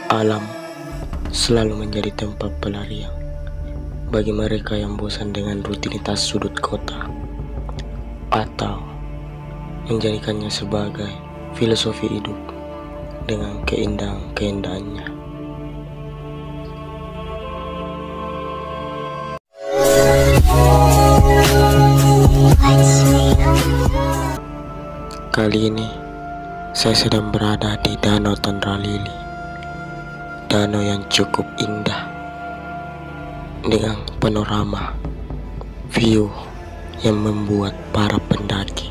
Alam selalu menjadi tempat pelarian bagi mereka yang bosan dengan rutinitas sudut kota, atau menjadikannya sebagai filosofi hidup dengan keindahan-keindahannya. Kali ini saya sedang berada di Danau Tandralili, danau yang cukup indah dengan panorama view yang membuat para pendaki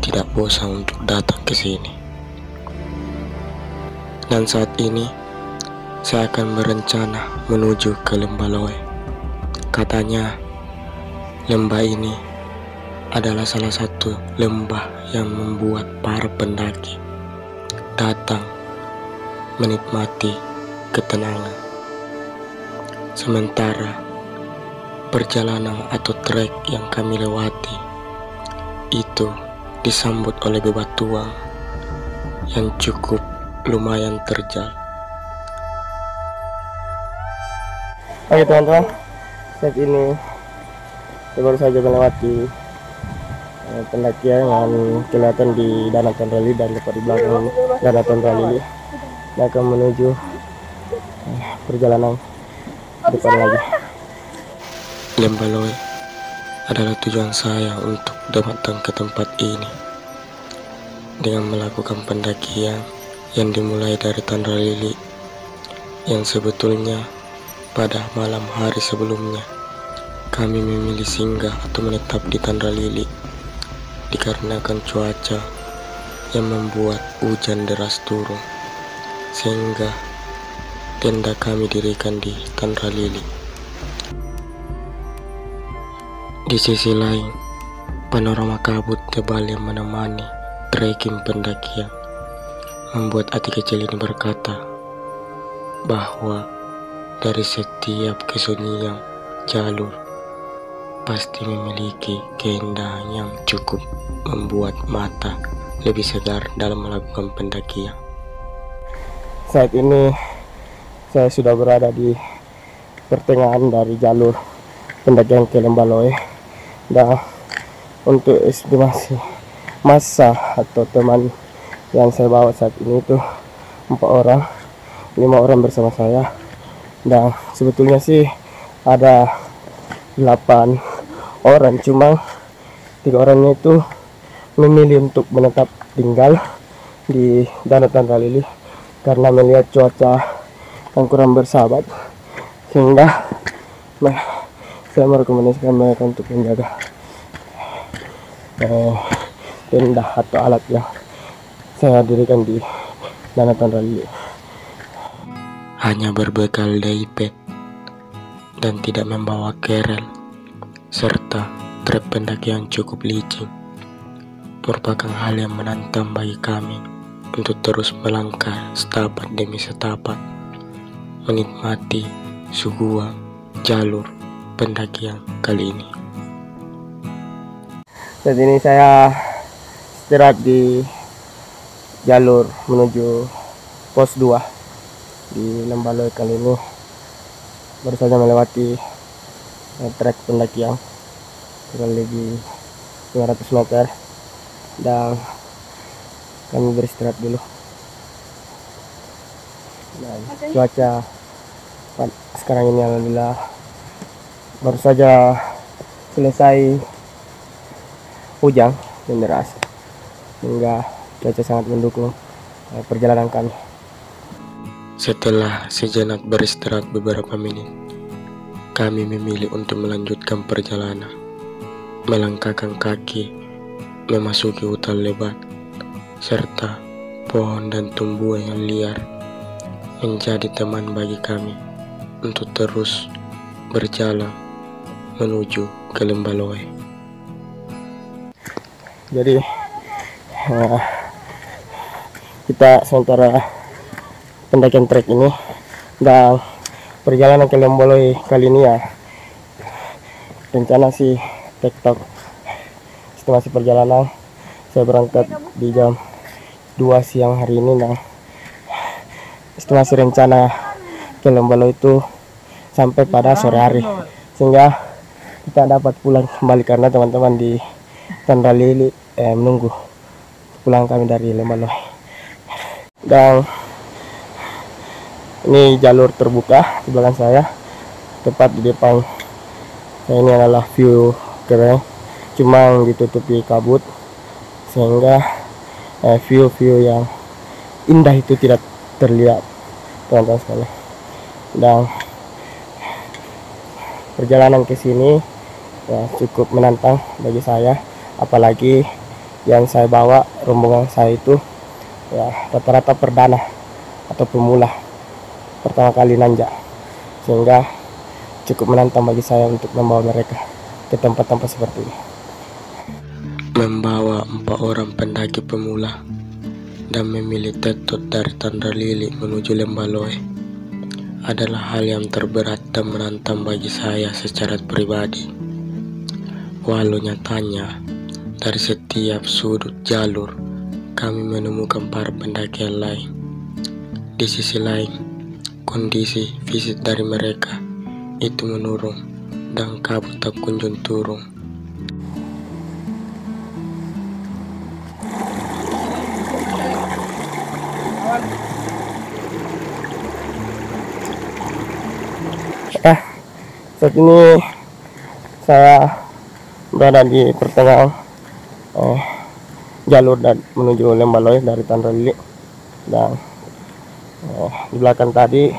tidak bosan untuk datang ke sini. Dan saat ini saya akan berencana menuju ke Lembah Loe. Katanya lembah ini adalah salah satu lembah yang membuat para pendaki datang menikmati ketenangan. Sementara perjalanan atau trek yang kami lewati itu disambut oleh bebatuan yang cukup lumayan terjal. Oke teman-teman, saat ini saya baru saja melewati pendakian yang kelihatan di Danau Tandralili, dan tepat di belakang Danau Tandralili dan akan menuju perjalanan depan lagi. Lembah Loe adalah tujuan saya untuk datang ke tempat ini dengan melakukan pendakian yang dimulai dari Tandralili, yang sebetulnya pada malam hari sebelumnya kami memilih singgah atau menetap di Tandralili dikarenakan cuaca yang membuat hujan deras turun, sehingga tenda kami dirikan di Tandralili. Di sisi lain, panorama kabut tebal yang menemani trekking pendakian membuat hati kecil ini berkata bahwa dari setiap kesunyian jalur pasti memiliki keindahan yang cukup membuat mata lebih segar dalam melakukan pendakian. Saat ini saya sudah berada di pertengahan dari jalur pendakian ke Lembah Loe, dan untuk estimasi massa atau teman yang saya bawa saat ini itu 4 orang, 5 orang bersama saya, dan sebetulnya sih ada 8 orang, cuma 3 orangnya itu memilih untuk menetap tinggal di Danau Tandralili karena melihat cuaca yang kurang bersahabat, sehingga saya merekomendasikan mereka untuk menjaga tenda atau alat yang saya dirikan di Danau Tandralili. Hanya berbekal daipet dan tidak membawa kerel serta trek pendaki yang cukup licin merupakan hal yang menantang bagi kami untuk terus melangkah setapak demi setapak menikmati suguhan jalur pendakian kali ini. Saat ini saya istirahat di jalur menuju pos 2 di Lembah Loe. Kali ini baru saja melewati trek pendakian kurang lebih 500 meter, dan kami beristirahat dulu. Dan cuaca sekarang ini alhamdulillah baru saja selesai hujan yang deras, sehingga cuaca sangat mendukung perjalanan kami. Setelah sejenak beristirahat beberapa menit, kami memilih untuk melanjutkan perjalanan, melangkahkan kaki memasuki hutan lebat serta pohon dan tumbuhan yang liar menjadi teman bagi kami untuk terus berjalan menuju ke Lembah Loe. Jadi kita sementara pendakian trek ini dan perjalanan ke Lembah Loe kali ini ya, rencana sih TikTok estimasi perjalanan saya berangkat di jam 2 siang hari ini, dan estimasi rencana ke Lembalo itu sampai pada sore hari, sehingga kita dapat pulang kembali karena teman-teman di Tandra Lili menunggu pulang kami dari Lembalo. Dan ini jalur terbuka di belakang saya, tepat di depan saya ini adalah view keren, cuma ditutupi kabut sehingga view-view yang indah itu tidak terlihat, teman-teman sekalian. Dan perjalanan ke sini ya cukup menantang bagi saya, apalagi yang saya bawa rombongan saya itu ya rata-rata perdana atau pemula pertama kali nanjak, sehingga cukup menantang bagi saya untuk membawa mereka ke tempat-tempat seperti ini. Membawa 4 orang pendaki pemula dan memilih tetot dari Tandra Lili menuju Lembaloe adalah hal yang terberat dan menantang bagi saya secara pribadi. Walau nyatanya dari setiap sudut jalur kami menemukan para pendaki yang lain. Di sisi lain, kondisi fisik dari mereka itu menurun dan kabut tak kunjung turun. Saat ini saya berada di pertengahan jalur dan menuju Lembaloe dari Tandra Lili, dan di belakang tadi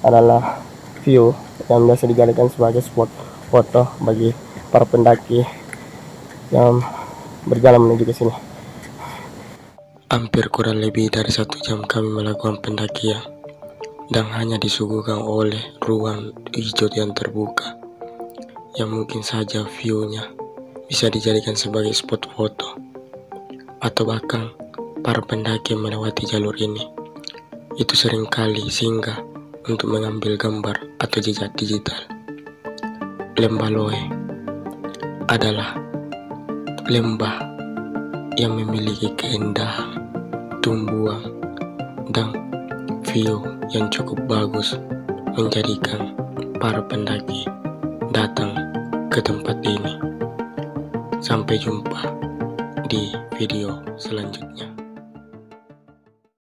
adalah view yang biasa dijadikan sebagai spot foto bagi para pendaki yang berjalan menuju ke sini. Hampir kurang lebih dari 1 jam kami melakukan pendakian dan hanya disuguhkan oleh ruang hijau yang terbuka yang mungkin saja view-nya bisa dijadikan sebagai spot foto, atau bahkan para pendaki yang melewati jalur ini itu seringkali singgah untuk mengambil gambar atau jejak digital. Lembaloe adalah lembah yang memiliki keindahan tumbuhan dan view yang cukup bagus, menjadikan para pendaki datang ke tempat ini. Sampai jumpa di video selanjutnya.